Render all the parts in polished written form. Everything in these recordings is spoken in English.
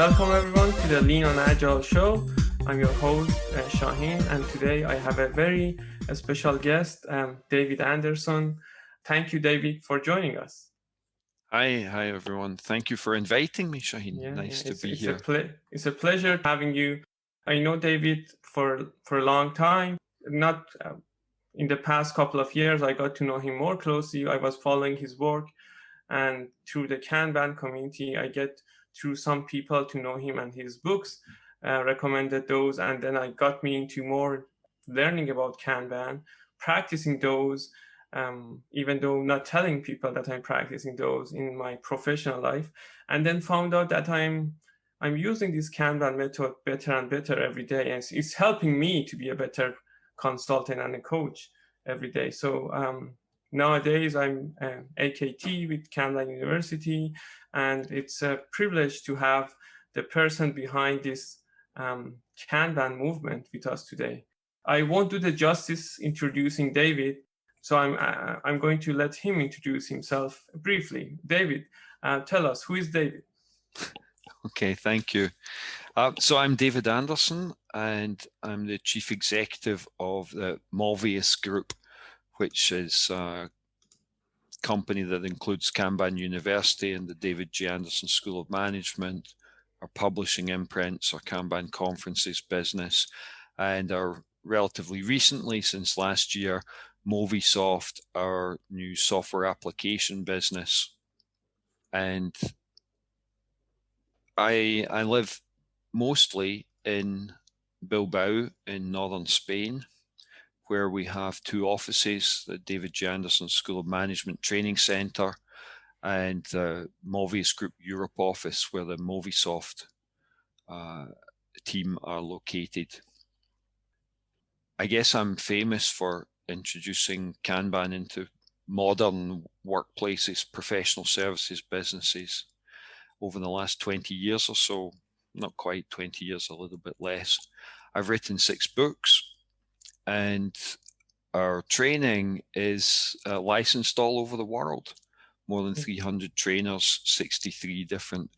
Welcome everyone to the Lean on Agile show. I'm your host, Shaheen, and today I have a very special guest, David Anderson. Thank you, David, for joining us. Hi everyone. Thank you for inviting me, Shaheen. Nice to be here. It's a pleasure having you. I know David for a long time. Not in the past couple of years, I got to know him more closely. I was following his work, and through the Kanban community, I get through some people to know him and his books, recommended those, and then I got me into more learning about Kanban, practicing those, even though not telling people that I'm practicing those in my professional life, and then found out that I'm using this Kanban method better and better every day, and it's helping me to be a better consultant and a coach every day. So nowadays, I'm AKT with Kanban University, and it's a privilege to have the person behind this Kanban movement with us today. I won't do the justice introducing David, so I'm going to let him introduce himself briefly. David, tell us, who is David? Okay, thank you. So I'm David Anderson, and I'm the Chief Executive of the Movius Group, which is a company that includes Kanban University and the David J. Anderson School of Management, our publishing imprints, our Kanban conferences business, and our relatively recently, since last year, Movisoft, our new software application business. And I live mostly in Bilbao in northern Spain, where we have two offices, the David J. Anderson School of Management Training Centre and the Movius Group Europe office, where the Movisoft team are located. I guess I'm famous for introducing Kanban into modern workplaces, professional services businesses over the last 20 years or so. Not quite 20 years, a little bit less. I've written 6 books, and our training is licensed all over the world. More than 300 trainers, 63 different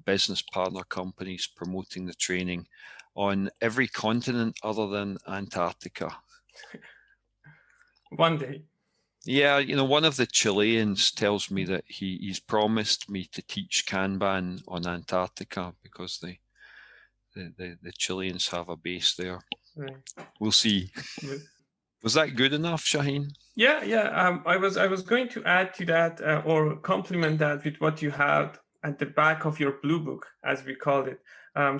business partner companies promoting the training on every continent other than Antarctica. One day. Yeah, one of the Chileans tells me that he's promised me to teach Kanban on Antarctica because the Chileans have a base there. Right. We'll see. Was that good enough, Shaheen? Yeah. I was going to add to that or complement that with what you had at the back of your blue book, as we call it.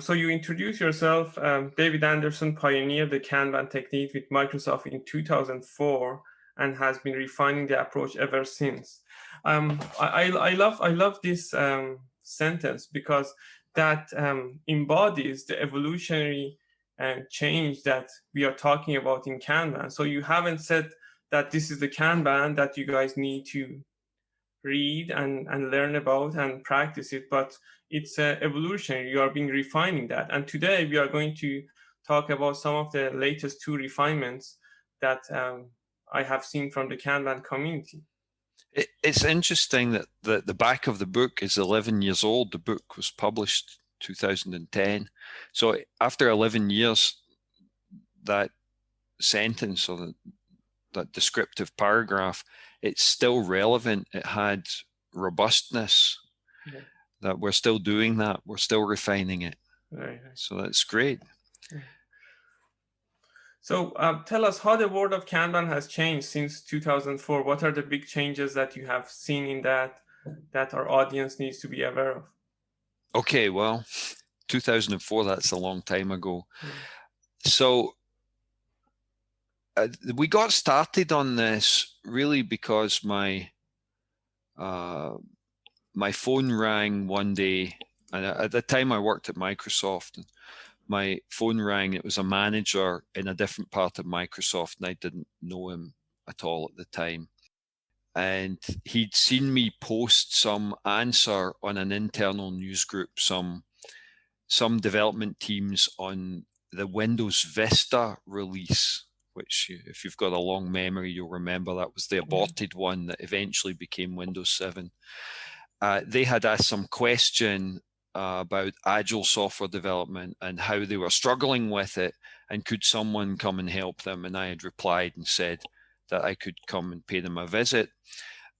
So you introduce yourself, David Anderson pioneered the Kanban technique with Microsoft in 2004 and has been refining the approach ever since. I love this sentence because that embodies the evolutionary change that we are talking about in Kanban. So you haven't said that this is the Kanban that you guys need to read and learn about and practice it, but it's evolutionary. You are being refining that. And today we are going to talk about some of the latest 2 refinements that I have seen from the Kanban community. It's interesting that the back of the book is 11 years old. The book was published 2010. So after 11 years, that sentence or that descriptive paragraph, it's still relevant. It had robustness, that we're still doing that. We're still refining it. Right. So that's great. So tell us how the world of Kanban has changed since 2004. What are the big changes that you have seen in that our audience needs to be aware of? Okay, well, 2004, that's a long time ago. So we got started on this really because my phone rang one day, and at the time I worked at Microsoft. And my phone rang. It was a manager in a different part of Microsoft, and I didn't know him at all at the time. And he'd seen me post some answer on an internal news group, some development teams on the Windows Vista release, which if you've got a long memory, you'll remember that was the aborted one that eventually became Windows 7. They had asked some question about agile software development and how they were struggling with it, and could someone come and help them? And I had replied and said that I could come and pay them a visit.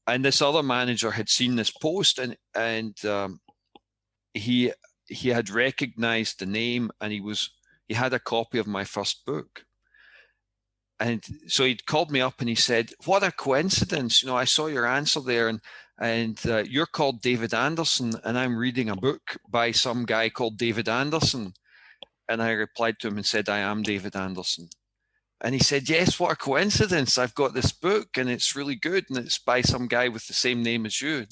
And this other manager had seen this post, and he had recognized the name, and he had a copy of my first book. And so he'd called me up and he said, "What a coincidence! I saw your answer there, and you're called David Anderson, and I'm reading a book by some guy called David Anderson." And I replied to him and said, "I am David Anderson." And he said, "Yes, what a coincidence! I've got this book, and it's really good, and it's by some guy with the same name as you."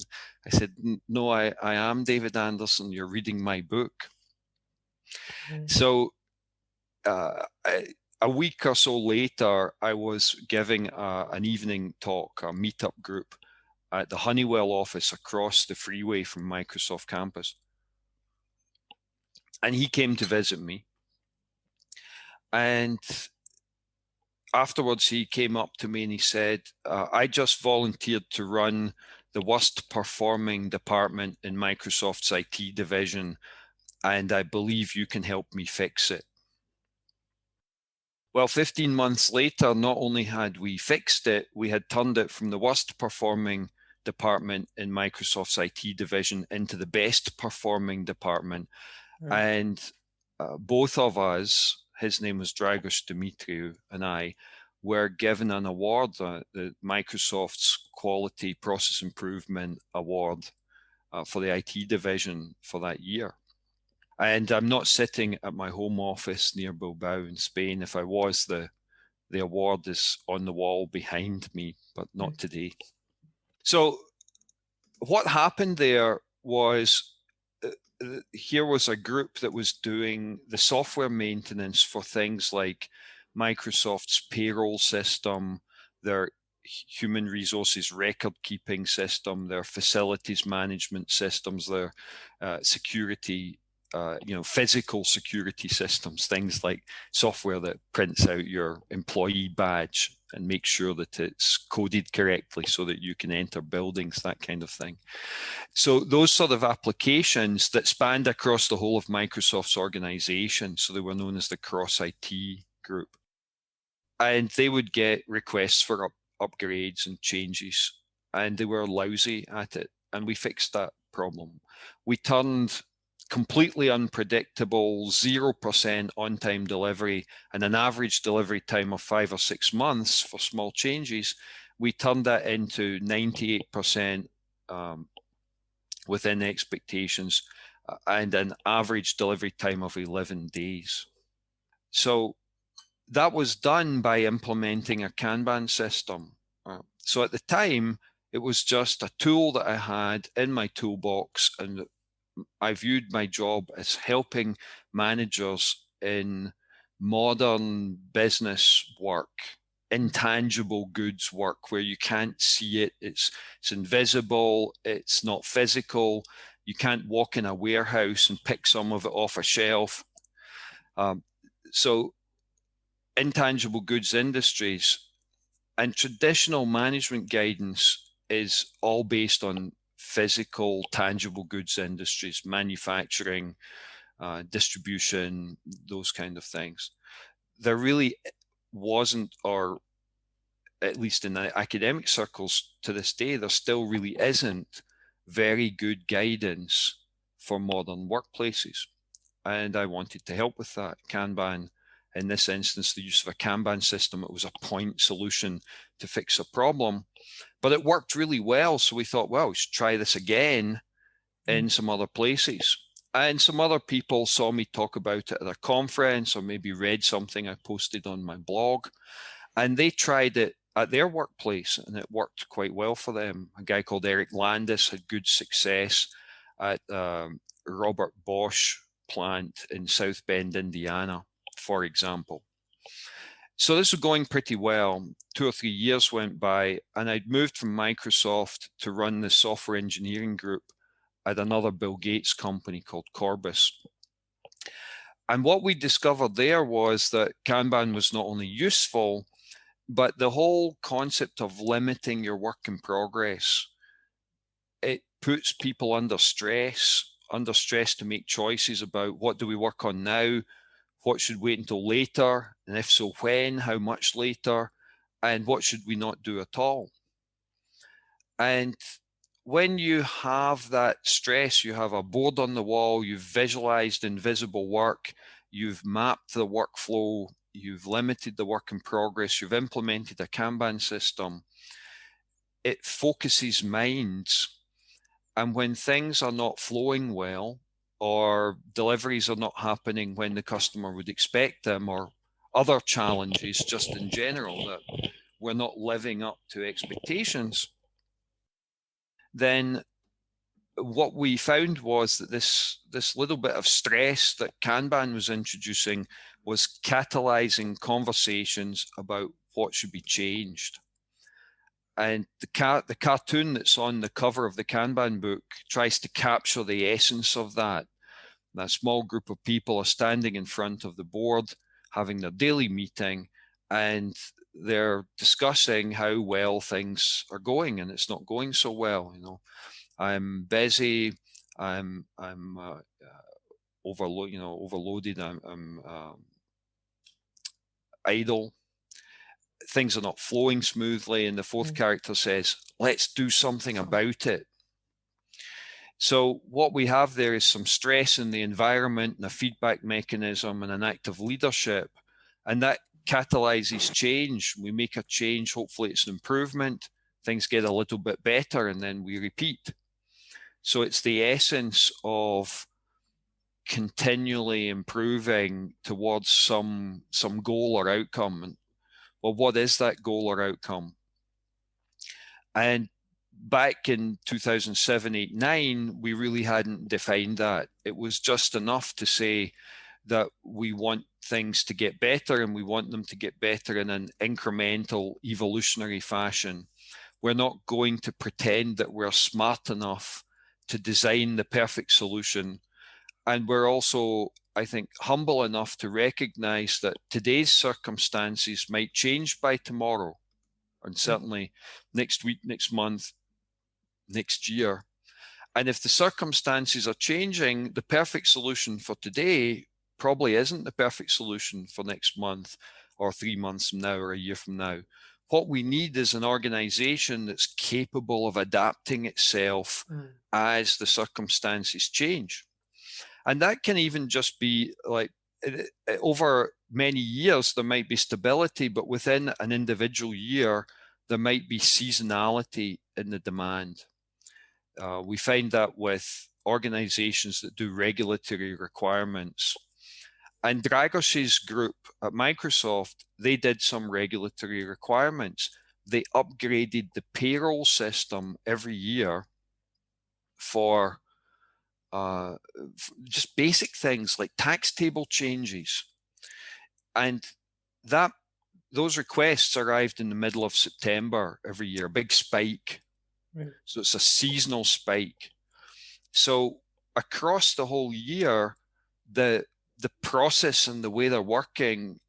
I said, "No, I am David Anderson. You're reading my book." So a week or so later, I was giving an evening talk, a meetup group at the Honeywell office across the freeway from Microsoft campus. And he came to visit me. And afterwards, he came up to me and he said, "I just volunteered to run the worst performing department in Microsoft's IT division, and I believe you can help me fix it." Well, 15 months later, not only had we fixed it, we had turned it from the worst performing department in Microsoft's IT division into the best performing department. And both of us, his name was Dragos Dimitriou, and I, were given an award, the Microsoft's Quality Process Improvement Award for the IT division for that year. And I'm not sitting at my home office near Bilbao in Spain. If I was, the award is on the wall behind me, but not today. So what happened there was, here was a group that was doing the software maintenance for things like Microsoft's payroll system, their human resources record keeping system, their facilities management systems, their security, physical security systems, things like software that prints out your employee badge and makes sure that it's coded correctly so that you can enter buildings, that kind of thing. So those sort of applications that spanned across the whole of Microsoft's organization, so they were known as the Cross IT Group. And they would get requests for upgrades and changes, and they were lousy at it. And we fixed that problem. We turned completely unpredictable 0% on-time delivery and an average delivery time of 5 or 6 months for small changes. We turned that into 98% within expectations and an average delivery time of 11 days. So that was done by implementing a Kanban system. So at the time, it was just a tool that I had in my toolbox, and I viewed my job as helping managers in modern business work, intangible goods work, where you can't see it, it's invisible, it's not physical, you can't walk in a warehouse and pick some of it off a shelf. So intangible goods industries and traditional management guidance is all based on physical, tangible goods industries, manufacturing, distribution, those kind of things. There really wasn't, or at least in the academic circles to this day, there still really isn't very good guidance for modern workplaces. And I wanted to help with that. Kanban, in this instance, the use of a Kanban system, it was a point solution to fix a problem. But it worked really well, so we thought, well, we should try this again in some other places. And some other people saw me talk about it at a conference or maybe read something I posted on my blog, and they tried it at their workplace, and it worked quite well for them. A guy called Eric Landis had good success at Robert Bosch plant in South Bend, Indiana, for example. So this was going pretty well. 2 or 3 years went by, and I'd moved from Microsoft to run the software engineering group at another Bill Gates company called Corbis. And what we discovered there was that Kanban was not only useful, but the whole concept of limiting your work in progress, it puts people under stress under stress to make choices about what do we work on now, what should wait until later, and if so, when, how much later, and what should we not do at all. And when you have that stress, you have a board on the wall, you've visualized invisible work, you've mapped the workflow, you've limited the work in progress, you've implemented a Kanban system, it focuses minds. And when things are not flowing well, or deliveries are not happening when the customer would expect them, or other challenges just in general that we're not living up to expectations, then what we found was that this little bit of stress that Kanban was introducing was catalyzing conversations about what should be changed. And the cartoon that's on the cover of the Kanban book tries to capture the essence of that. That small group of people are standing in front of the board, having their daily meeting, and they're discussing how well things are going, and it's not going so well. I'm busy. I'm overloaded. I'm idle. Things are not flowing smoothly, and the fourth character says, "Let's do something about it." So what we have there is some stress in the environment and a feedback mechanism and an active leadership, and that catalyzes change. We make a change. Hopefully, it's an improvement. Things get a little bit better, and then we repeat. So it's the essence of continually improving towards some goal or outcome. Well, what is that goal or outcome? And back in 2007, 8, 9, we really hadn't defined that. It was just enough to say that we want things to get better, and we want them to get better in an incremental, evolutionary fashion. We're not going to pretend that we're smart enough to design the perfect solution. And we're also, I think, humble enough to recognize that today's circumstances might change by tomorrow, and certainly next week, next month, next year. And if the circumstances are changing, the perfect solution for today probably isn't the perfect solution for next month or 3 months from now or a year from now. What we need is an organization that's capable of adapting itself as the circumstances change. And that can even just be like over many years, there might be stability, but within an individual year, there might be seasonality in the demand. We find that with organizations that do regulatory requirements. And Dragos's group at Microsoft, they did some regulatory requirements. They upgraded the payroll system every year for just basic things like tax table changes. And those requests arrived in the middle of September every year, a big spike. So it's a seasonal spike. So across the whole year, the process and the way they're working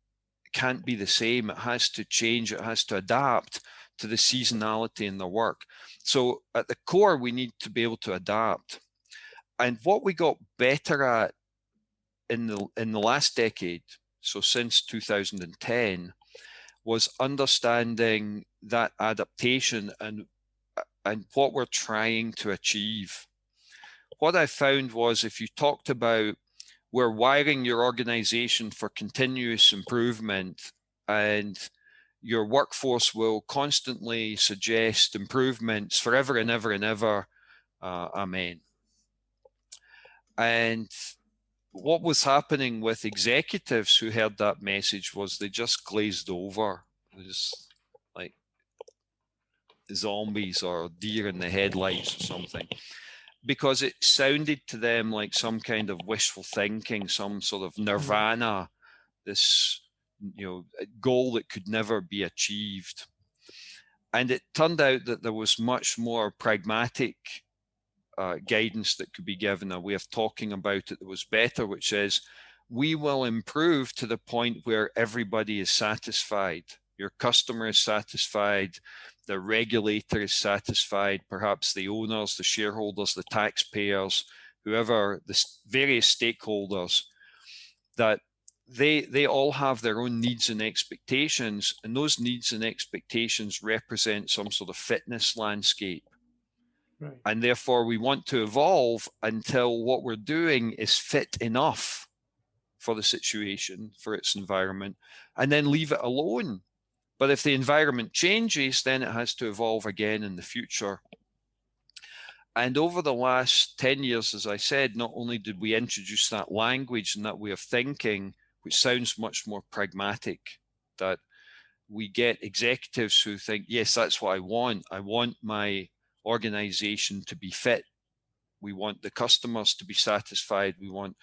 can't be the same. It has to change. It has to adapt to the seasonality in their work. So at the core, we need to be able to adapt. And what we got better at in the last decade, so since 2010, was understanding that adaptation and what we're trying to achieve. What I found was if you talked about we're wiring your organization for continuous improvement, and your workforce will constantly suggest improvements forever and ever and ever, amen. And what was happening with executives who heard that message was they just glazed over. They just like zombies or deer in the headlights or something, because it sounded to them like some kind of wishful thinking, some sort of nirvana, this goal that could never be achieved. And it turned out that there was much more pragmatic guidance that could be given, a way of talking about it that was better, which is we will improve to the point where everybody is satisfied. Your customer is satisfied, the regulator is satisfied, perhaps the owners, the shareholders, the taxpayers, whoever the various stakeholders, that they all have their own needs and expectations, and those needs and expectations represent some sort of fitness landscape. Right. And therefore, we want to evolve until what we're doing is fit enough for the situation, for its environment, and then leave it alone. But if the environment changes, then it has to evolve again in the future. And over the last 10 years, as I said, not only did we introduce that language and that way of thinking, which sounds much more pragmatic, that we get executives who think, yes, that's what I want. I want my organization to be fit. We want the customers to be satisfied. We want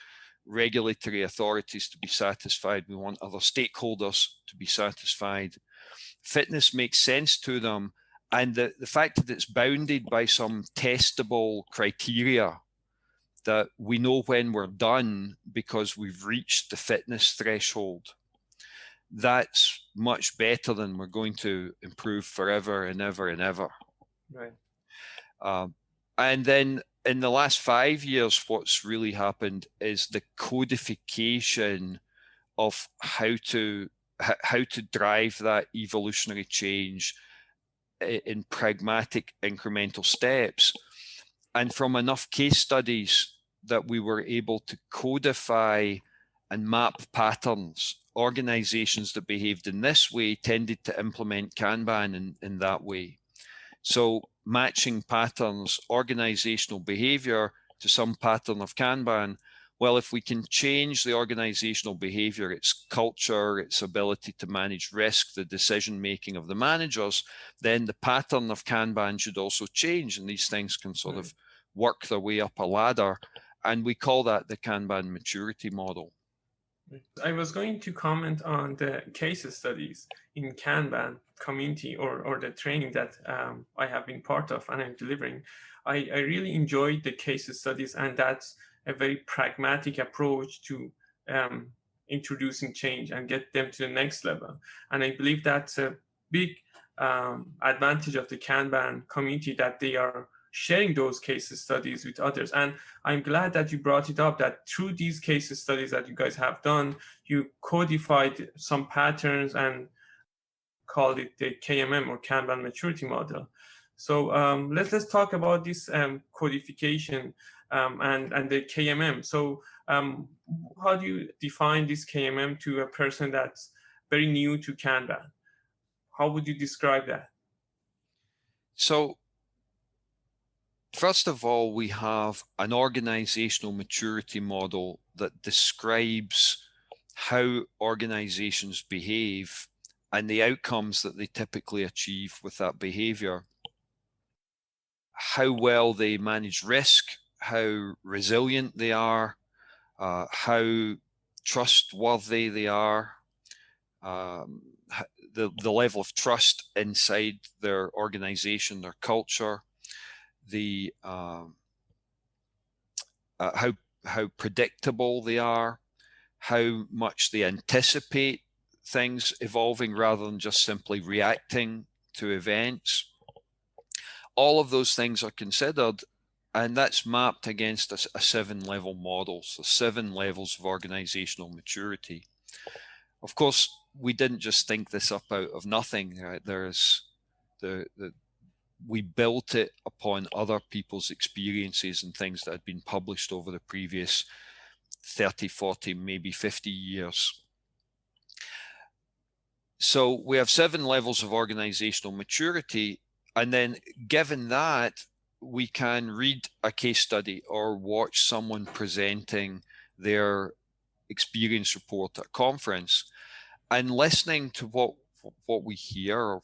regulatory authorities to be satisfied. We want other stakeholders to be satisfied. Fitness makes sense to them. And the fact that it's bounded by some testable criteria, that we know when we're done because we've reached the fitness threshold, that's much better than we're going to improve forever and ever and ever. Right. And then in the last 5 years, what's really happened is the codification of how to drive that evolutionary change in pragmatic incremental steps. And from enough case studies that we were able to codify and map patterns, organizations that behaved in this way tended to implement Kanban in that way. So matching patterns, organizational behavior to some pattern of Kanban, well, if we can change the organizational behavior, its culture, its ability to manage risk, the decision-making of the managers, then the pattern of Kanban should also change, and these things can sort of work their way up a ladder, and we call that the Kanban maturity model. I was going to comment on the case studies in Kanban community or the training that I have been part of and I'm delivering. I really enjoyed the case studies, and that's a very pragmatic approach to introducing change and get them to the next level. And I believe that's a big advantage of the Kanban community, that they are sharing those case studies with others. And I'm glad that you brought it up, that through these case studies that you guys have done, you codified some patterns and called it the KMM or Kanban maturity model. So let's talk about this codification and the KMM. So how do you define this KMM to a person that's very new to Kanban? How would you describe that? So first of all, we have an organizational maturity model that describes how organizations behave and the outcomes that they typically achieve with that behavior. How well they manage risk, how resilient they are, how trustworthy they are, the level of trust inside their organization, their culture, the how predictable they are, how much they anticipate things evolving rather than just simply reacting to events. All of those things are considered, and that's mapped against a 7-level model, so 7 levels of organizational maturity. Of course, we didn't just think this up out of nothing. Right? We built it upon other people's experiences and things that had been published over the previous 30, 40, maybe 50 years. So we have 7 levels of organizational maturity, and then given that, we can read a case study or watch someone presenting their experience report at a conference, and listening to what we hear or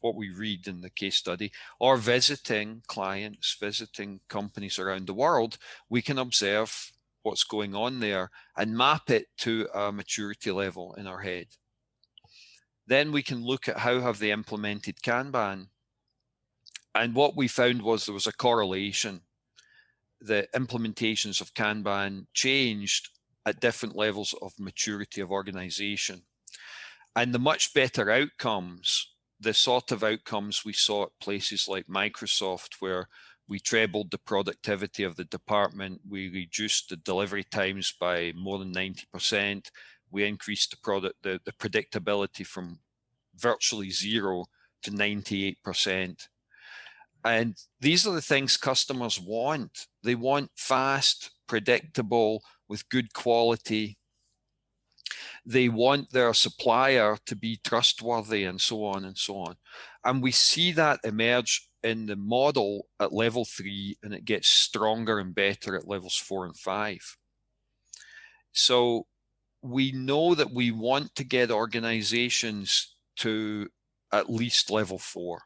what we read in the case study, or visiting clients, visiting companies around the world, we can observe what's going on there and map it to a maturity level in our head. Then we can look at how have they implemented Kanban. And what we found was there was a correlation. The implementations of Kanban changed at different levels of maturity of organization. And the much better outcomes the sort of outcomes we saw at places like Microsoft, where we trebled the productivity of the department, we reduced the delivery times by more than 90%, we increased the predictability from virtually 0 to 98%. And these are the things customers want. They want fast, predictable, with good quality. They want their supplier to be trustworthy, and so on and so on. And we see that emerge in the model at level 3, and it gets stronger and better at levels 4 and 5. So we know that we want to get organizations to at least level 4.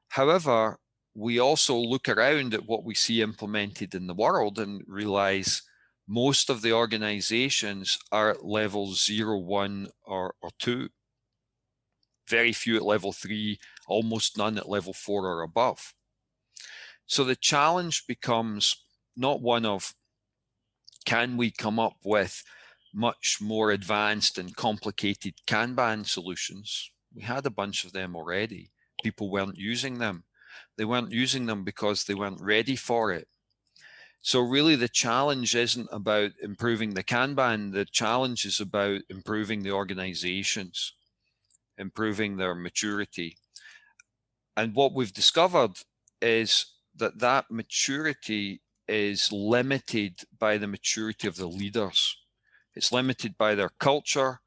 However, we also look around at what we see implemented in the world and realize most of the organizations are at levels 0, 1, or 2. Very few at level 3, almost none at level 4 or above. So the challenge becomes not one of, can we come up with much more advanced and complicated Kanban solutions? We had a bunch of them already. People weren't using them. They weren't using them because they weren't ready for it. So really the challenge isn't about improving the Kanban. The challenge is about improving the organizations, improving their maturity. And what we've discovered is that maturity is limited by the maturity of the leaders. It's limited by their culture.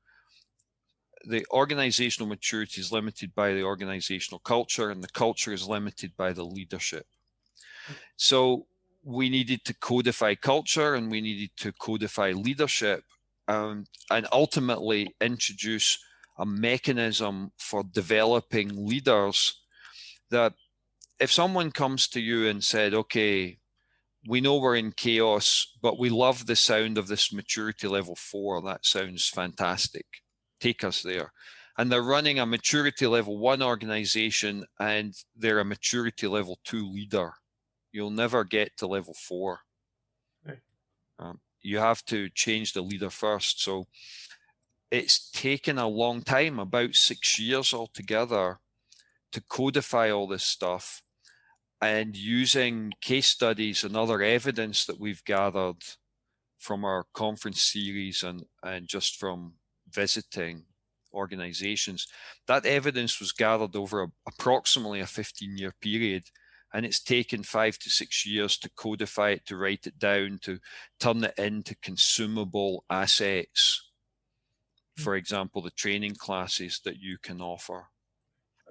The organizational maturity is limited by the organizational culture, and the culture is limited by the leadership. So we needed to codify culture, and we needed to codify leadership, and ultimately introduce a mechanism for developing leaders that if someone comes to you and said, okay, we know we're in chaos, but we love the sound of this maturity level 4, that sounds fantastic, take us there. And they're running a maturity level 1 organization and they're a maturity level 2 leader, you'll never get to level 4. Right. You have to change the leader first. So it's taken a long time, about 6 years altogether, to codify all this stuff, and using case studies and other evidence that we've gathered from our conference series and just from visiting organizations. That evidence was gathered over approximately a 15-year period, and it's taken 5 to 6 years to codify it, to write it down, to turn it into consumable assets. For example, the training classes that you can offer.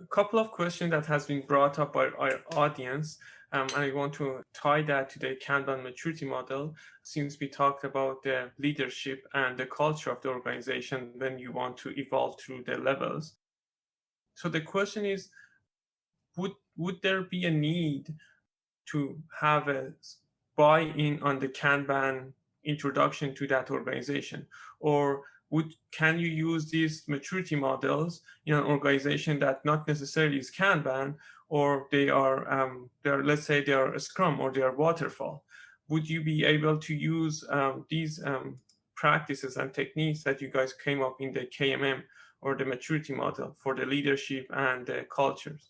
A couple of questions that has been brought up by our audience, and I want to tie that to the Kanban maturity model, since we talked about the leadership and the culture of the organization when you want to evolve through the levels. So the question is, would there be a need to have a buy-in on the Kanban introduction to that organization, or can you use these maturity models in an organization that not necessarily is Kanban, or they are let's say they are a Scrum or they are Waterfall? Would you be able to use these practices and techniques that you guys came up in the KMM or the maturity model for the leadership and the cultures?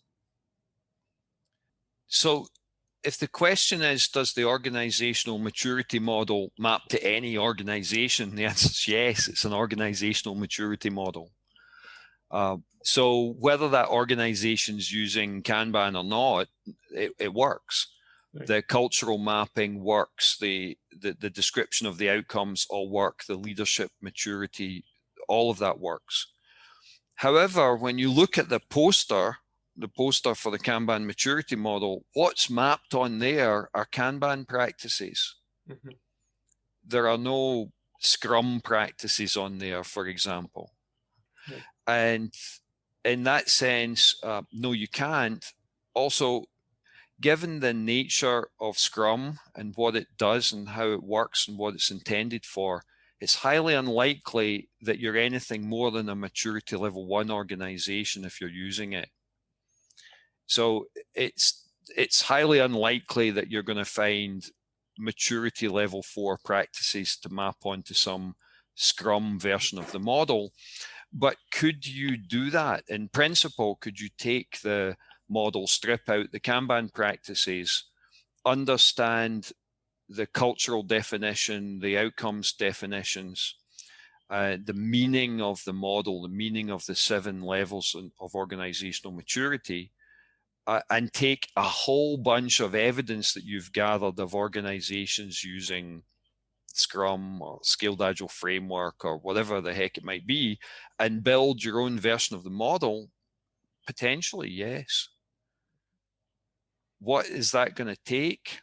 So if the question is, does the organizational maturity model map to any organization? The answer is yes, it's an organizational maturity model. So whether that organization's using Kanban or not, it works. Right. The cultural mapping works, the description of the outcomes all work, the leadership maturity, all of that works. However, when you look at the poster for the Kanban maturity model, what's mapped on there are Kanban practices. Mm-hmm. There are no Scrum practices on there, for example. Right. And in that sense, no, you can't. Also, given the nature of Scrum and what it does and how it works and what it's intended for, it's highly unlikely that you're anything more than a maturity level 1 organization if you're using it. So it's highly unlikely that you're going to find maturity level 4 practices to map onto some Scrum version of the model. But could you do that? In principle, could you take the model, strip out the Kanban practices, understand the cultural definition, the outcomes definitions, the meaning of the model, the meaning of the 7 levels of organizational maturity, and take a whole bunch of evidence that you've gathered of organizations using Scrum or Scaled Agile framework or whatever the heck it might be, and build your own version of the model? Potentially, yes. What is that going to take?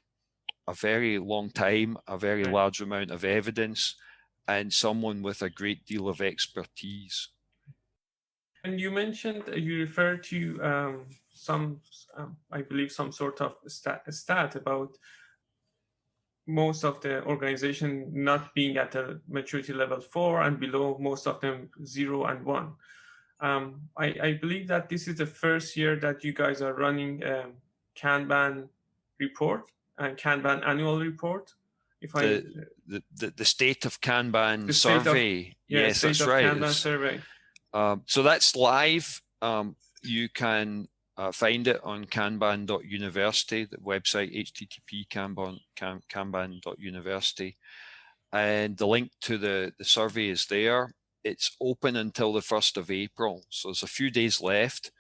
A very long time, a very large amount of evidence, and someone with a great deal of expertise. And you mentioned, you referred to I believe, some sort of stat about most of the organization not being at a maturity level 4 and below, most of them 0 and 1. I believe that this is the first year that you guys are running Kanban report and Kanban annual report. If the state of Kanban survey, yes, that's right. Kanban survey. So that's live. You can find it on kanban.university, the website, http kanban.university, and the link to the survey is there. It's open until the 1st of April, so there's a few days left.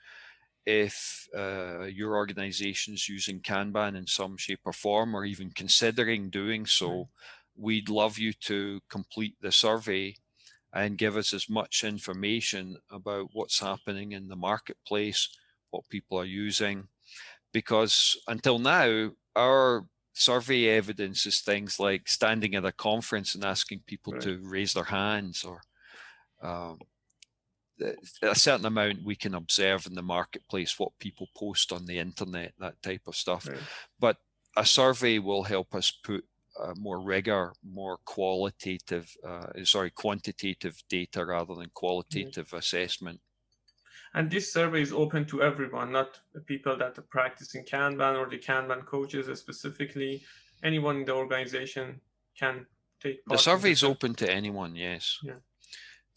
If your organization's using Kanban in some shape or form, or even considering doing so, we'd love you to complete the survey and give us as much information about what's happening in the marketplace, what people are using. Because until now, our survey evidence is things like standing at a conference and asking people to raise their hands, or a certain amount we can observe in the marketplace, what people post on the internet, that type of stuff. But a survey will help us put more rigor, more quantitative data rather than qualitative assessment. And this survey is open to everyone, not the people that are practicing Kanban or the Kanban coaches specifically. Anyone in the organization can take part. The survey is open to anyone, yes.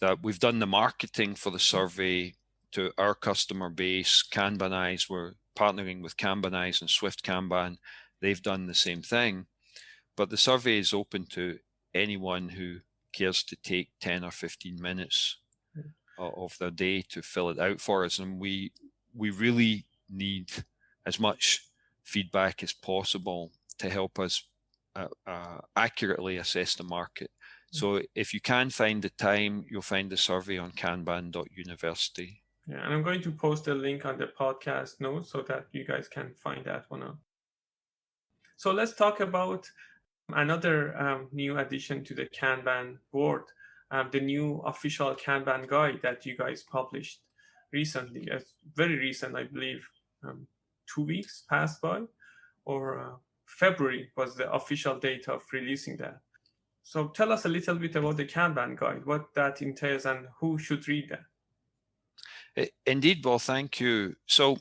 That we've done the marketing for the survey to our customer base, Kanbanize. We're partnering with Kanbanize and Swift Kanban. They've done the same thing. But the survey is open to anyone who cares to take 10 or 15 minutes of their day to fill it out for us. And we really need as much feedback as possible to help us accurately assess the market. So if you can find the time, you'll find the survey on kanban.university. Yeah, and I'm going to post a link on the podcast notes so that you guys can find that one out. So let's talk about another new addition to the Kanban board, the new official Kanban guide that you guys published recently. Very recent, I believe, 2 weeks passed by, or February was the official date of releasing that. So tell us a little bit about the Kanban guide, what that entails, and who should read that. Indeed, well, thank you. So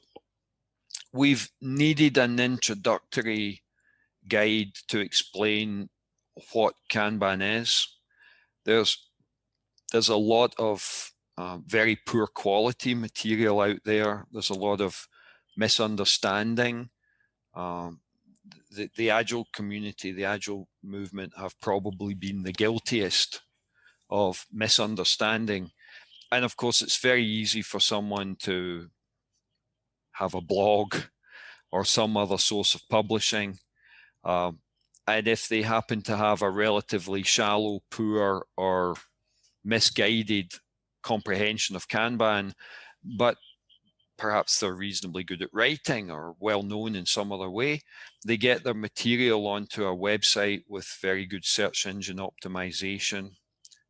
we've needed an introductory guide to explain what Kanban is. There's a lot of very poor quality material out there. There's a lot of misunderstanding. The Agile community, the Agile movement have probably been the guiltiest of misunderstanding. And of course, it's very easy for someone to have a blog or some other source of publishing. And if they happen to have a relatively shallow, poor, or misguided comprehension of Kanban, but perhaps they're reasonably good at writing or well known in some other way, they get their material onto a website with very good search engine optimization.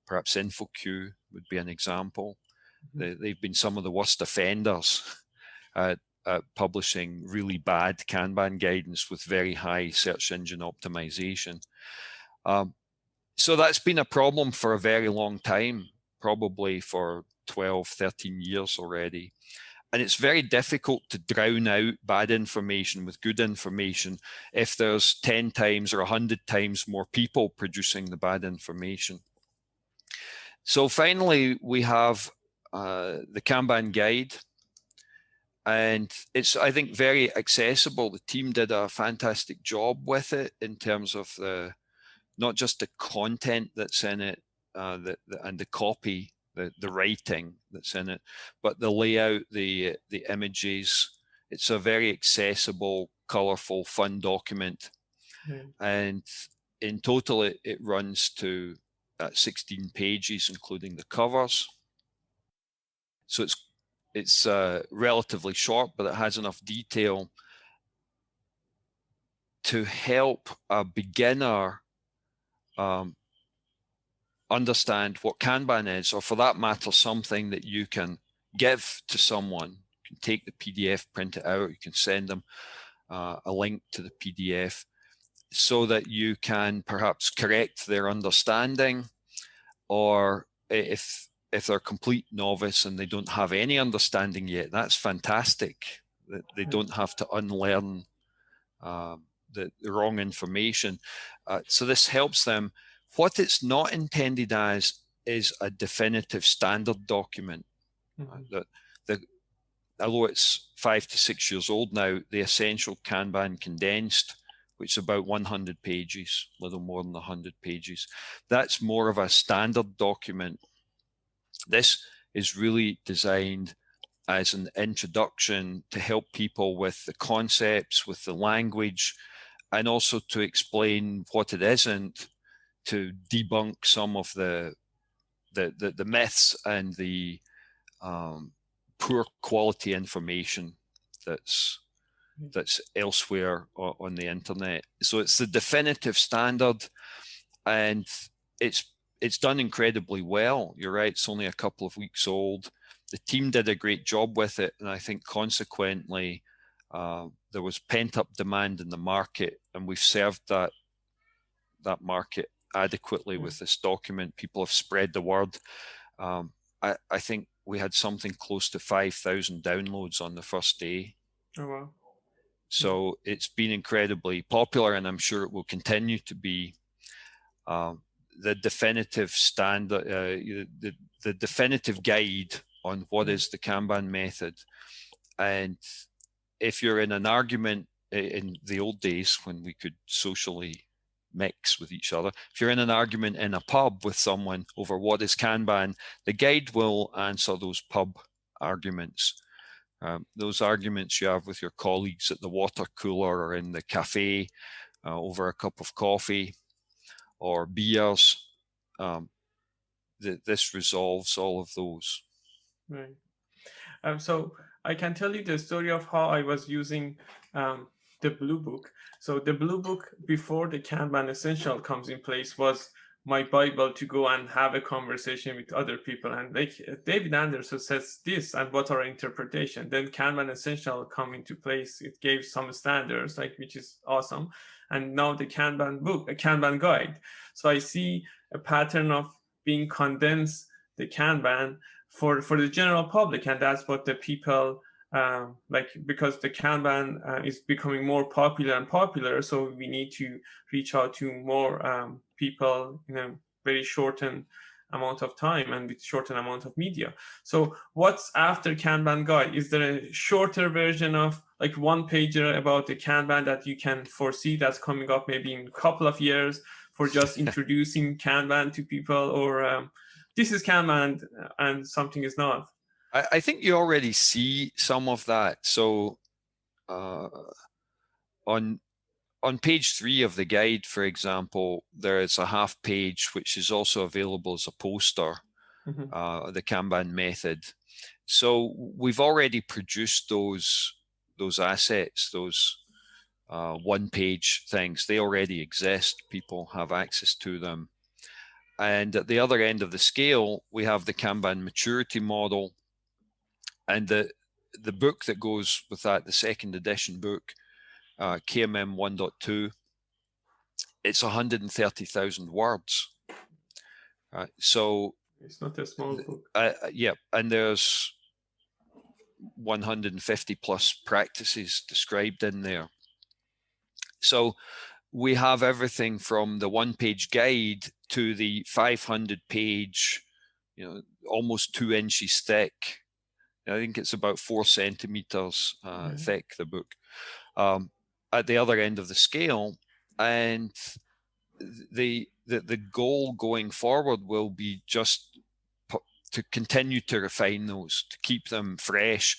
Perhaps InfoQ would be an example. They've been some of the worst offenders at publishing really bad Kanban guidance with very high search engine optimization. So that's been a problem for a very long time, probably for 12, 13 years already. And it's very difficult to drown out bad information with good information if there's 10 times or 100 times more people producing the bad information. So finally, we have the Kanban guide, and it's, I think, very accessible. The team did a fantastic job with it in terms of not just the content that's in it, and the copy, the writing that's in it, but the layout, the images. It's a very accessible, colorful, fun document. And in total, it runs to 16 pages, including the covers. So it's relatively short, but it has enough detail to help a beginner understand what Kanban is, or for that matter, something that you can give to someone. You can take the PDF, print it out, you can send them a link to the PDF so that you can perhaps correct their understanding, or if they're a complete novice and they don't have any understanding yet, that's fantastic. They don't have to unlearn the wrong information. So this helps them. What it's not intended as is a definitive standard document. Although it's 5 to 6 years old now, the essential Kanban condensed, which is about 100 pages, a little more than 100 pages, that's more of a standard document. This is really designed as an introduction to help people with the concepts, with the language, and also to explain what it isn't, to debunk some of the myths and the poor quality information that's elsewhere on the internet. So it's the definitive standard, and it's done incredibly well. You're right, it's only a couple of weeks old. The team did a great job with it, and I think consequently there was pent-up demand in the market, and we've served that market adequately with this document. People have spread the word. I think we had something close to 5,000 downloads on the first day. Oh, wow. So it's been incredibly popular, and I'm sure it will continue to be. The definitive standard, the definitive guide on what is the Kanban method. And if you're in an argument in the old days when we could socially mix with each other, if you're in an argument in a pub with someone over what is Kanban, the guide will answer those pub arguments. Those arguments you have with your colleagues at the water cooler or in the cafe over a cup of coffee or beers, this resolves all of those. Right. So I can tell you the story of how I was using the Blue Book. So the Blue Book, before the Kanban Essential comes in place, was my Bible to go and have a conversation with other people. And like David Anderson says this, and what our interpretation. Then Kanban Essential come into place. It gave some standards, like, which is awesome. And now the Kanban book, a Kanban guide. So I see a pattern of being condensed, the Kanban, for the general public, and that's what the people like, because the Kanban is becoming more popular and popular, so we need to reach out to more people in a very shortened amount of time and with shortened amount of media. So what's after Kanban guide? Is there a shorter version of like one pager about the Kanban that you can foresee that's coming up maybe in a couple of years for just introducing Kanban to people, or this is Kanban and something is not? I think you already see some of that. So on page 3 of the guide, for example, there is a half page which is also available as a poster, the Kanban method. So we've already produced those assets, those one-page things. They already exist. People have access to them. And at the other end of the scale, we have the Kanban maturity model, and the book that goes with that, the second edition book, KMM 1.2, it's 130,000 words. So it's not a small book. Yeah, and there's 150 plus practices described in there. So we have everything from the one-page guide to the 500-page, almost 2 inches thick. I think it's about 4 centimeters thick, the book, at the other end of the scale. And the goal going forward will be just to continue to refine those, to keep them fresh.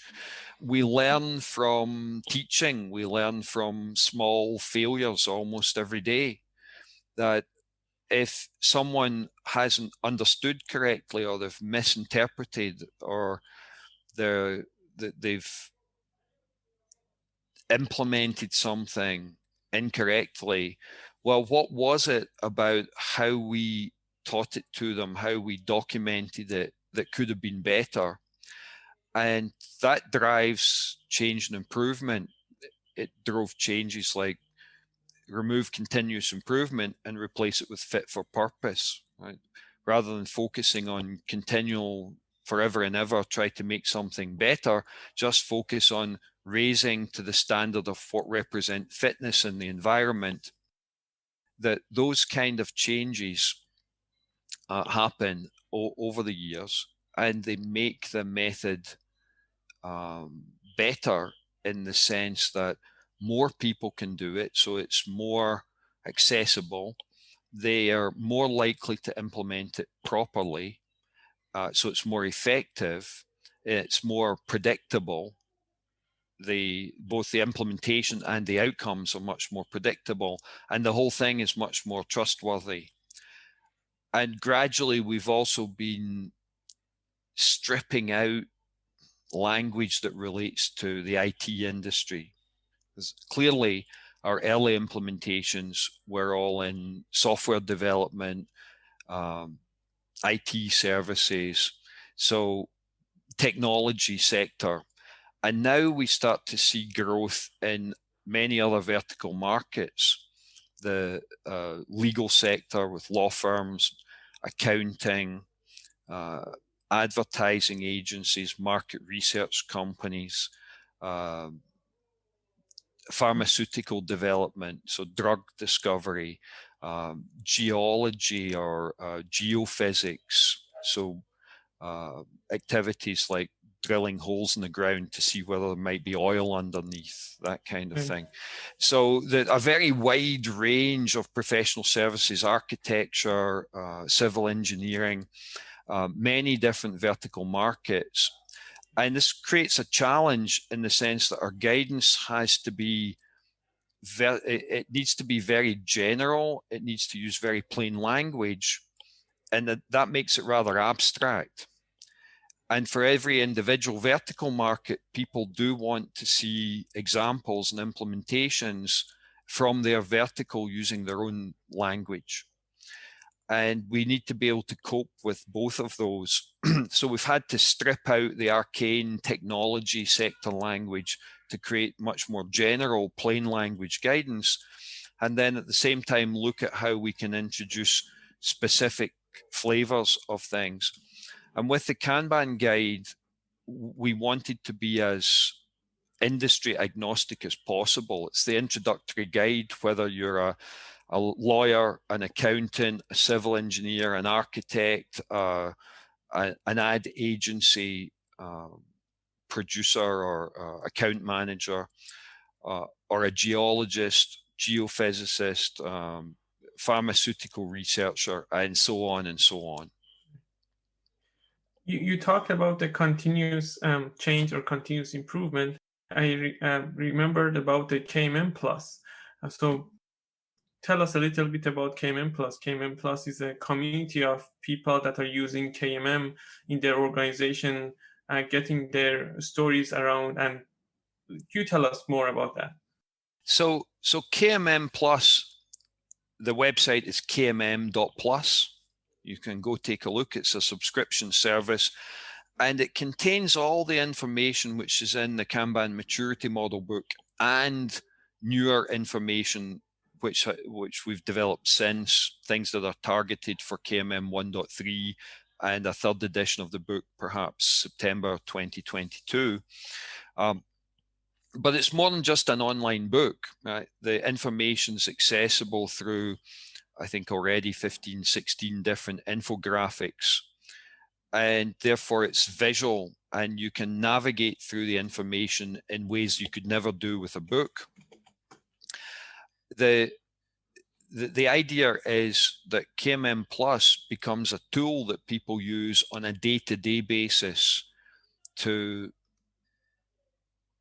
We learn from teaching, we learn from small failures almost every day, that if someone hasn't understood correctly, or they've misinterpreted, or they've implemented something incorrectly, well, what was it about how we taught it to them, how we documented it, that could have been better? And that drives change and improvement. It drove changes like remove continuous improvement and replace it with fit for purpose, right? Rather than focusing on continual forever and ever try to make something better, just focus on raising to the standard of what represent fitness in the environment. That those kind of changes happen over the years, and they make the method better, in the sense that more people can do it, so it's more accessible. They are more likely to implement it properly, so it's more effective. It's more predictable. Both the implementation and the outcomes are much more predictable, and the whole thing is much more trustworthy. And gradually, we've also been stripping out language that relates to the IT industry. Because clearly, our early implementations were all in software development, IT services, so technology sector. And now we start to see growth in many other vertical markets. The legal sector with law firms, accounting, advertising agencies, market research companies, pharmaceutical development, so drug discovery, geology or geophysics, so activities like drilling holes in the ground to see whether there might be oil underneath, that kind of thing. So a very wide range of professional services, architecture, civil engineering, many different vertical markets. And this creates a challenge in the sense that our guidance has to be, it needs to be very general. It needs to use very plain language, and that makes it rather abstract. And for every individual vertical market, people do want to see examples and implementations from their vertical using their own language. And we need to be able to cope with both of those. So we've had to strip out the arcane technology sector language to create much more general plain language guidance. And then at the same time, look at how we can introduce specific flavors of things. And with the Kanban guide, we wanted to be as industry agnostic as possible. It's the introductory guide, whether you're a lawyer, an accountant, a civil engineer, an architect, an ad agency producer or account manager, or a geologist, geophysicist, pharmaceutical researcher, and so on and so on. You talked about the continuous change or continuous improvement. I remembered about the KMM Plus. So tell us a little bit about KMM Plus. KMM Plus is a community of people that are using KMM in their organization, getting their stories around. And you tell us more about that. So KMM Plus, the website is kmm.plus. You can go take a look. It's a subscription service, and it contains all the information which is in the Kanban Maturity Model book and newer information which we've developed since, things that are targeted for KMM 1.3 and a third edition of the book, perhaps September 2022. But it's more than just an online book, right? The information's accessible through, I think, already 15, 16 different infographics. and therefore it's visual, and you can navigate through the information in ways you could never do with a book. The idea is that KMM Plus becomes a tool that people use on a day-to-day basis to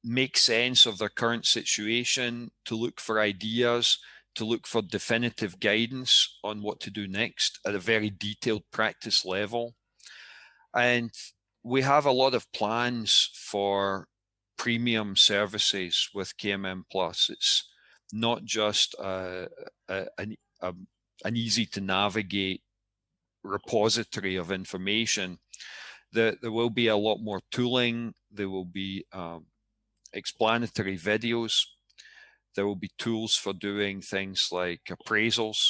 make sense of their current situation, to look for ideas, to look for definitive guidance on what to do next at a very detailed practice level. And we have a lot of plans for premium services with KMM Plus. It's not just an easy to navigate repository of information. There will be a lot more tooling. There will be explanatory videos. There will be tools for doing things like appraisals.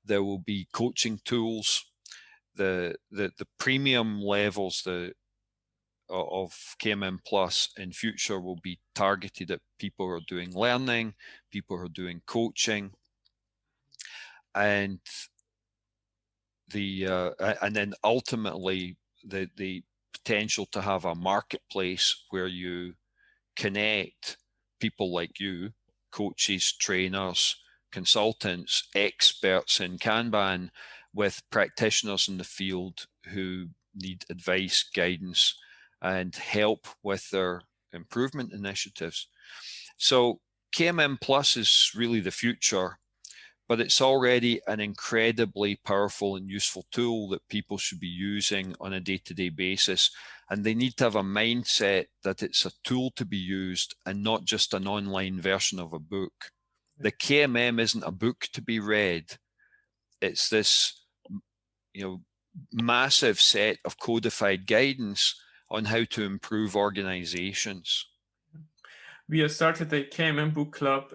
There will be coaching tools. The premium levels of KMM Plus in future will be targeted at people who are doing learning, people who are doing coaching, and then ultimately the potential to have a marketplace where you connect people like you, coaches, trainers, consultants, experts in Kanban, with practitioners in the field who need advice, guidance, and help with their improvement initiatives. So KMM Plus is really the future, but it's already an incredibly powerful and useful tool that people should be using on a day-to-day basis. And they need to have a mindset that it's a tool to be used and not just an online version of a book. The KMM isn't a book to be read. It's this, massive set of codified guidance on how to improve organizations. We have started a KMM book club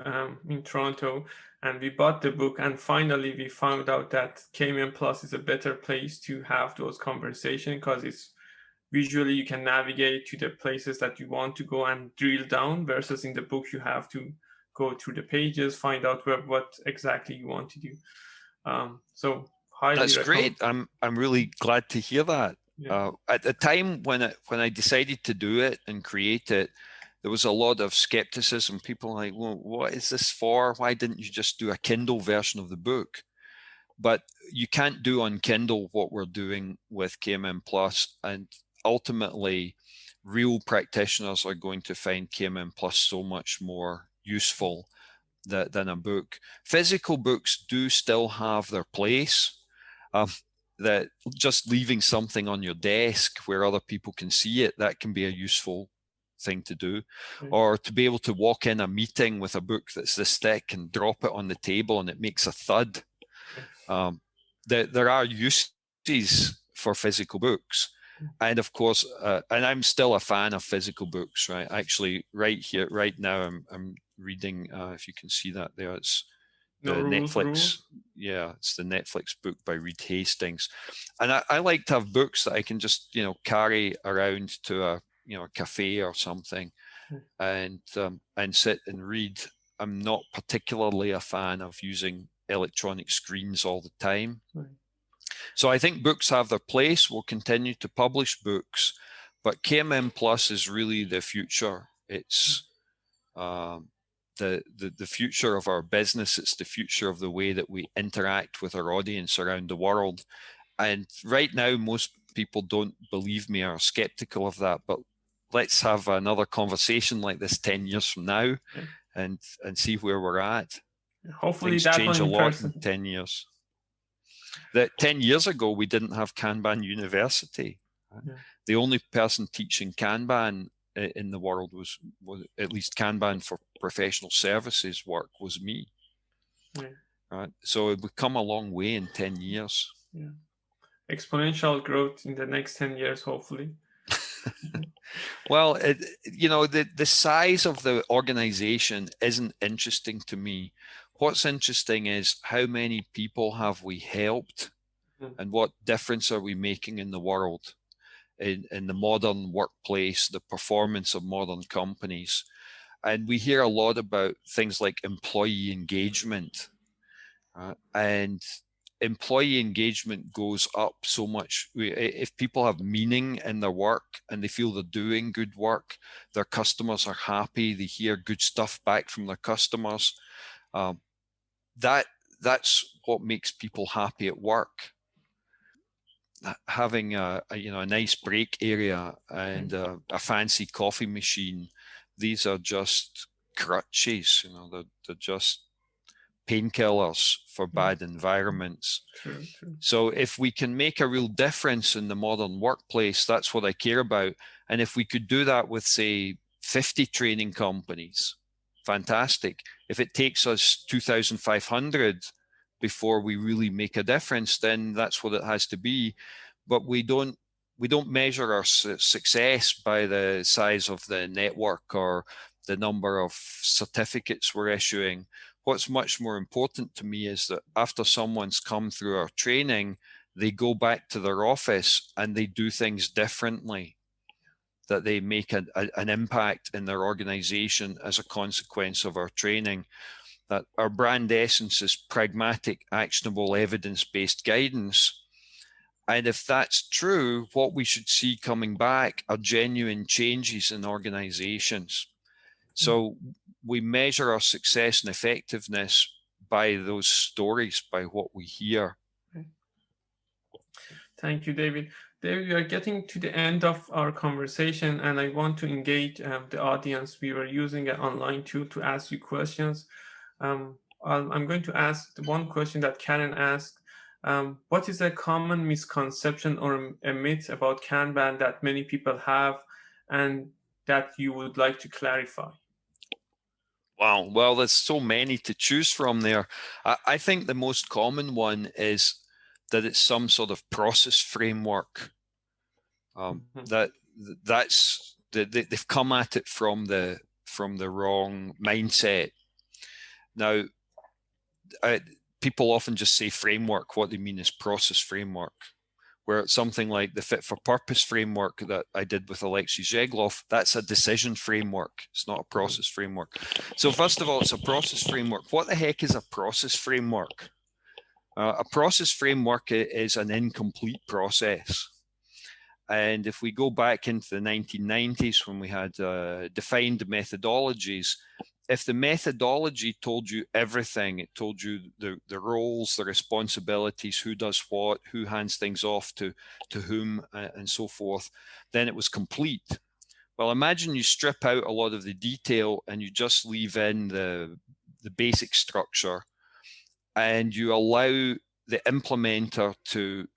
in Toronto, and we bought the book, and finally we found out that KMM Plus is a better place to have those conversations, because it's visually you can navigate to the places that you want to go and drill down, versus in the book you have to go through the pages, find out what exactly you want to do. So highly That's great. I'm really glad to hear that. Yeah. At the time when I decided to do it and create it, there was a lot of skepticism. People were like, well, what is this for? Why didn't you just do a Kindle version of the book? But you can't do on Kindle what we're doing with KMM Plus, and ultimately real practitioners are going to find KMM Plus so much more useful than a book. Physical books do still have their place. That just leaving something on your desk where other people can see it, that can be a useful thing to do. Or to be able to walk in a meeting with a book that's this thick and drop it on the table and it makes a thud. There are uses for physical books. And of course, and I'm still a fan of physical books, right? Actually, right here, right now, I'm reading, if you can see that there, it's the Netflix. Yeah, it's the Netflix book by Reed Hastings. And I like to have books that I can just, carry around to a cafe or something and sit and read. I'm not particularly a fan of using electronic screens all the time. So I think books have their place. We'll continue to publish books, but KMM Plus is really the future. It's the future of our business. It's the future of the way that we interact with our audience around the world. And right now, most people don't believe me or are skeptical of that, but let's have another conversation like this 10 years from now and see where we're at. Hopefully things that change a one in lot person. in 10 years. That 10 years ago, we didn't have Kanban University. The only person teaching Kanban in the world was at least Kanban for professional services work was me. Right? So we've come a long way in 10 years. Yeah. Exponential growth in the next 10 years, hopefully. Well, the size of the organization isn't interesting to me. What's interesting is how many people have we helped and what difference are we making in the world, in the modern workplace, the performance of modern companies. And we hear a lot about things like employee engagement. And employee engagement goes up so much. If people have meaning in their work and they feel they're doing good work, their customers are happy, they hear good stuff back from their customers, that's what makes people happy at work. Having a nice break area and a fancy coffee machine, these are just crutches. They're just painkillers for bad environments. True. So if we can make a real difference in the modern workplace, that's what I care about. And if we could do that with, say, 50 training companies, fantastic. If it takes us 2,500 before we really make a difference, then that's what it has to be. But we don't measure our success by the size of the network or the number of certificates we're issuing. What's much more important to me is that after someone's come through our training, they go back to their office and they do things differently, that they make an impact in their organization as a consequence of our training, that our brand essence is pragmatic, actionable, evidence-based guidance. And if that's true, what we should see coming back are genuine changes in organizations. So we measure our success and effectiveness by those stories, by what we hear. Thank you, David. David, we are getting to the end of our conversation, and I want to engage the audience. We were using an online tool to ask you questions. I'm going to ask the one question that Karen asked. What is a common misconception or a myth about Kanban that many people have and that you would like to clarify? Wow, well, there's so many to choose from there. I think the most common one is that it's some sort of process framework. They've come at it from the wrong mindset. Now, people often just say framework. What they mean is process framework, where it's something like the Fit for Purpose framework that I did with Alexei Zhegloff. That's a decision framework. It's not a process framework. So first of all, it's a process framework. What the heck is a process framework? A process framework is an incomplete process. And if we go back into the 1990s when we had defined methodologies, if the methodology told you everything, it told you the roles, the responsibilities, who does what, who hands things off to whom, and so forth, then it was complete. Well, imagine you strip out a lot of the detail and you just leave in the basic structure, and you allow the implementer to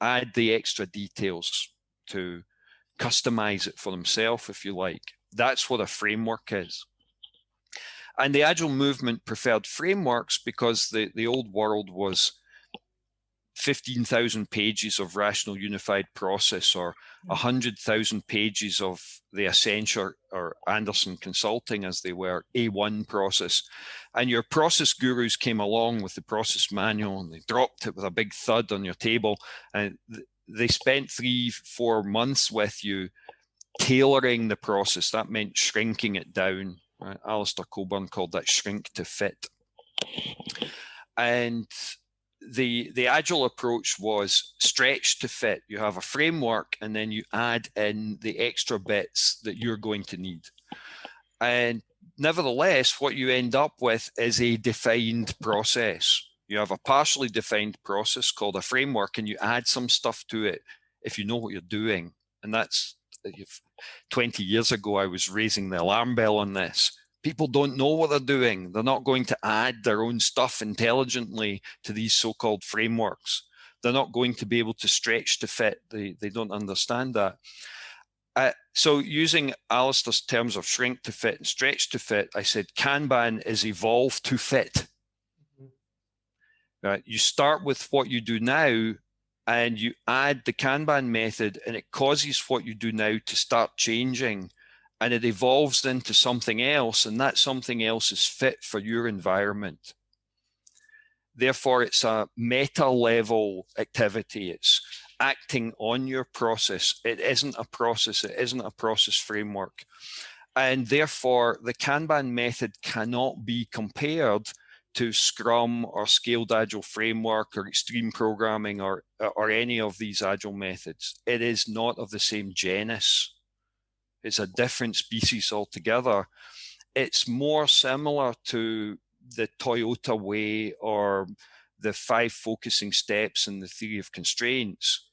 add the extra details, to customize it for themselves, if you like. That's what a framework is. And the Agile movement preferred frameworks because the old world was 15,000 pages of rational unified process, or 100,000 pages of the Accenture or Anderson Consulting, as they were, A1 process. And your process gurus came along with the process manual and they dropped it with a big thud on your table. And they spent 3-4 months with you tailoring the process. That meant shrinking it down. Right? Alistair Coburn called that shrink to fit. And the Agile approach was stretch to fit. You have a framework and then you add in the extra bits that you're going to need. And nevertheless, what you end up with is a defined process. You have a partially defined process called a framework, and you add some stuff to it if you know what you're doing. And that's 20 years ago, I was raising the alarm bell on this. People don't know what they're doing. They're not going to add their own stuff intelligently to these so-called frameworks. They're not going to be able to stretch to fit. They don't understand that. So using Alistair's terms of shrink to fit and stretch to fit, I said Kanban is evolve to fit. Right? You start with what you do now, and you add the Kanban method, and it causes what you do now to start changing, and it evolves into something else, and that something else is fit for your environment. Therefore, it's a meta-level activity. It's acting on your process. It isn't a process. It isn't a process framework. And therefore, the Kanban method cannot be compared to Scrum or Scaled Agile Framework or Extreme Programming or any of these Agile methods. It is not of the same genus. It's a different species altogether. It's more similar to the Toyota way or the 5 focusing steps in the theory of constraints.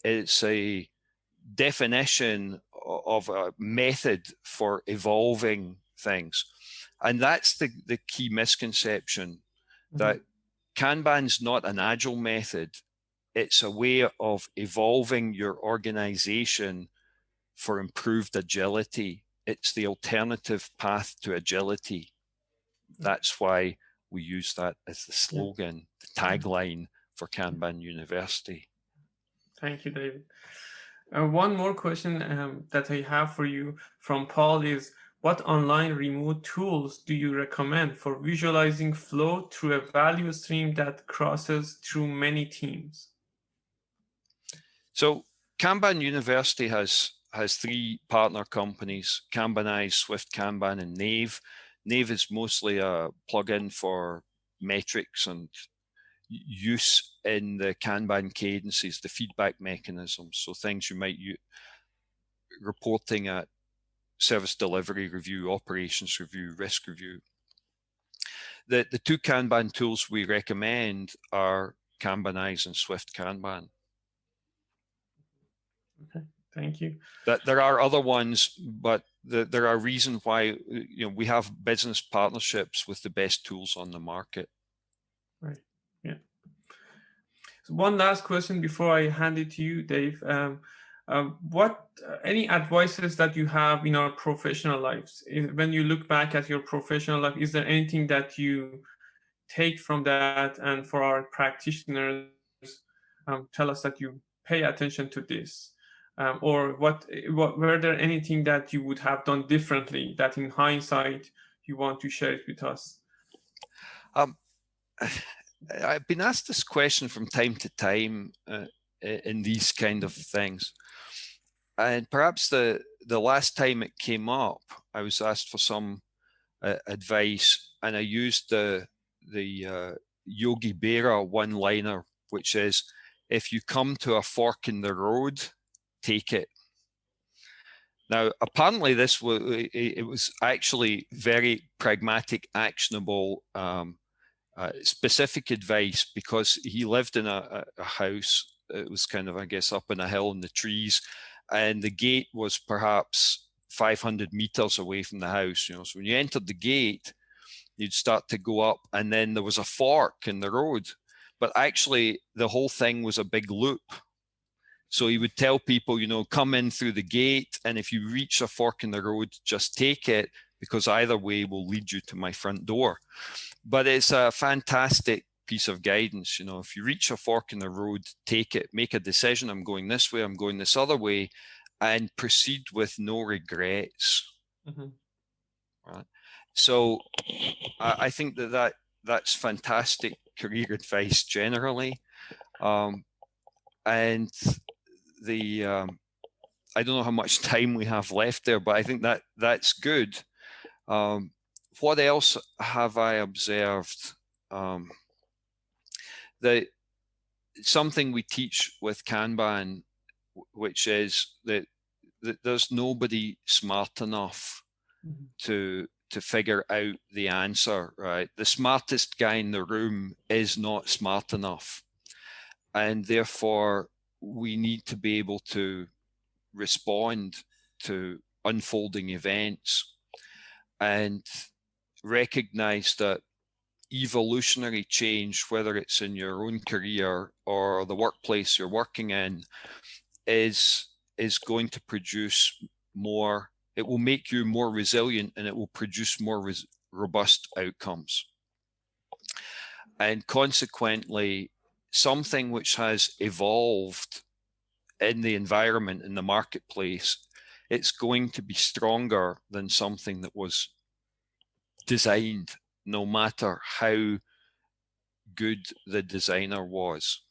It's a definition of a method for evolving things. And that's the key misconception, that Kanban's not an agile method. It's a way of evolving your organization for improved agility. It's the alternative path to agility. That's why we use that as the slogan, the tagline for Kanban University. Thank you, David. One more question that I have for you from Paul is, what online remote tools do you recommend for visualizing flow through a value stream that crosses through many teams? So Kanban University has 3 partner companies: Kanbanize, Swift Kanban, and Nave. Nave is mostly a plugin for metrics and use in the Kanban cadences, the feedback mechanisms. So things you might use, reporting at service delivery review, operations review, risk review. The 2 Kanban tools we recommend are Kanbanize and Swift Kanban. Okay, thank you. There are other ones, but there are reasons why we have business partnerships with the best tools on the market. Right. Yeah. So one last question before I hand it to you, Dave. What any advices that you have in our professional lives? When you look back at your professional life, is there anything that you take from that? And for our practitioners, tell us that you pay attention to this. Or what were there anything that you would have done differently that in hindsight you want to share it with us? I've been asked this question from time to time in these kind of things. And perhaps the last time it came up, I was asked for some advice, and I used the Yogi Berra one-liner, which is, if you come to a fork in the road, take it. Now, apparently it was actually very pragmatic, actionable, specific advice, because he lived in a house. It was kind of, I guess, up in a hill in the trees, and the gate was perhaps 500 meters away from the house. So when you entered the gate, you'd start to go up, and then there was a fork in the road, but actually the whole thing was a big loop. So he would tell people, come in through the gate, and if you reach a fork in the road, just take it, because either way will lead you to my front door. But it's a fantastic piece of guidance. If you reach a fork in the road, take it, make a decision. I'm going this way, I'm going this other way, and proceed with no regrets. Right. So I think that's fantastic career advice generally. And I don't know how much time we have left there, but I think that's good. What else have I observed? That something we teach with Kanban, which is that there's nobody smart enough to figure out the answer, right? The smartest guy in the room is not smart enough. And therefore, we need to be able to respond to unfolding events and recognize that evolutionary change, whether it's in your own career or the workplace you're working in, is going to produce more. It will make you more resilient, and it will produce more robust outcomes. And consequently, something which has evolved in the environment, in the marketplace, it's going to be stronger than something that was designed, no matter how good the designer was.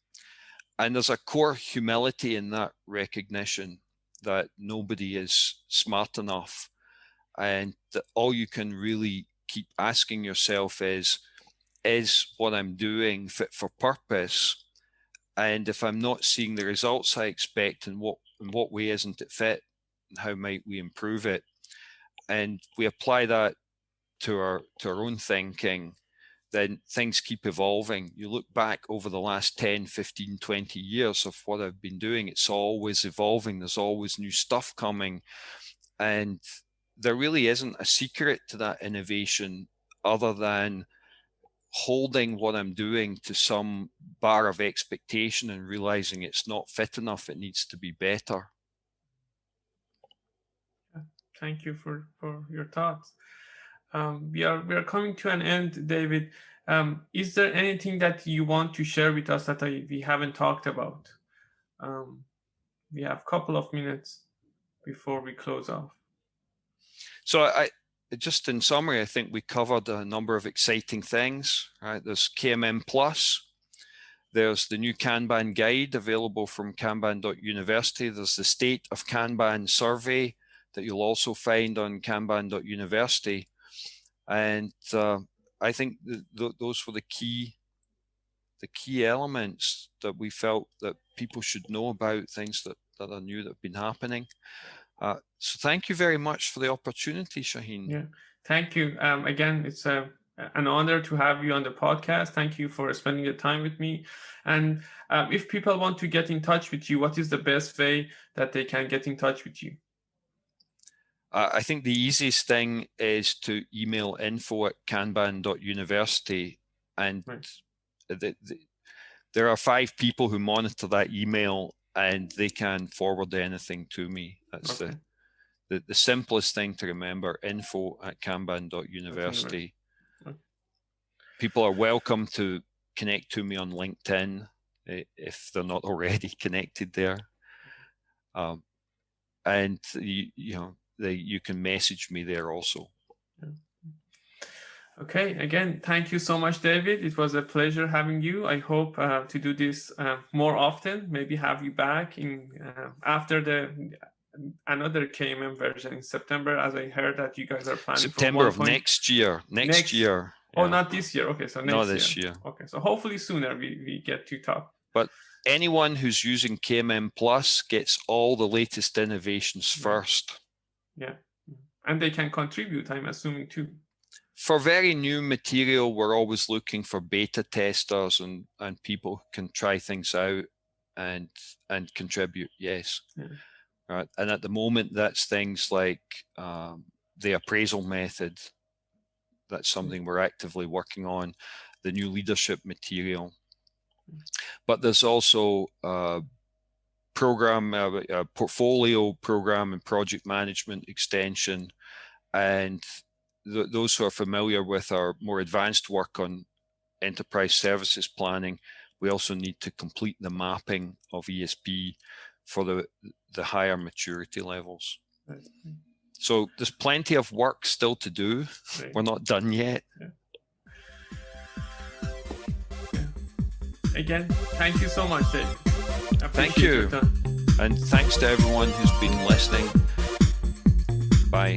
And there's a core humility in that recognition that nobody is smart enough, and that all you can really keep asking yourself is is what I'm doing fit for purpose? And if I'm not seeing the results I expect, in what way isn't it fit? And how might we improve it? And we apply that to our own thinking, then things keep evolving. You look back over the last 10, 15, 20 years of what I've been doing, it's always evolving. There's always new stuff coming. And there really isn't a secret to that innovation other than holding what I'm doing to some bar of expectation and realizing it's not fit enough, it needs to be better. Thank you for your thoughts. We are coming to an end, David. Is there anything that you want to share with us that we haven't talked about? We have a couple of minutes before we close off. So I just in summary, I think we covered a number of exciting things. Right? There's KMM Plus. There's the new Kanban guide available from Kanban.university. There's the State of Kanban survey that you'll also find on Kanban.university. And I think those were the key elements that we felt that people should know about, things that are new that have been happening. So thank you very much for the opportunity, Shaheen. Yeah, thank you. Again, it's an honor to have you on the podcast. Thank you for spending the time with me. And if people want to get in touch with you, what is the best way that they can get in touch with you? I think the easiest thing is to email info@kanban.university, and right. There are 5 people who monitor that email, and they can forward anything to me. That's okay. The simplest thing to remember, info@kanban.university. Okay. People are welcome to connect to me on LinkedIn if they're not already connected there. And you can message me there also. Okay, again, thank you so much, David. It was a pleasure having you. I hope to do this more often, maybe have you back in after another KMM version in September, as I heard that you guys are planning September of next year. Next year. Oh, yeah. Not this year. Okay, so next year. Not this year. Okay, so hopefully sooner we get to talk. But anyone who's using KMM Plus gets all the latest innovations first. Yeah, and they can contribute, I'm assuming, too. For very new material, we're always looking for beta testers and people who can try things out and contribute, yes. Yeah. Right. And at the moment, that's things like the appraisal method. That's something we're actively working on, the new leadership material. But there's also portfolio program and project management extension. And those who are familiar with our more advanced work on enterprise services planning, we also need to complete the mapping of ESP for the higher maturity levels. Right. So there's plenty of work still to do. Right. We're not done yet. Yeah. Yeah. Again, thank you so much, Dave. Thank you. And thanks to everyone who's been listening. Bye.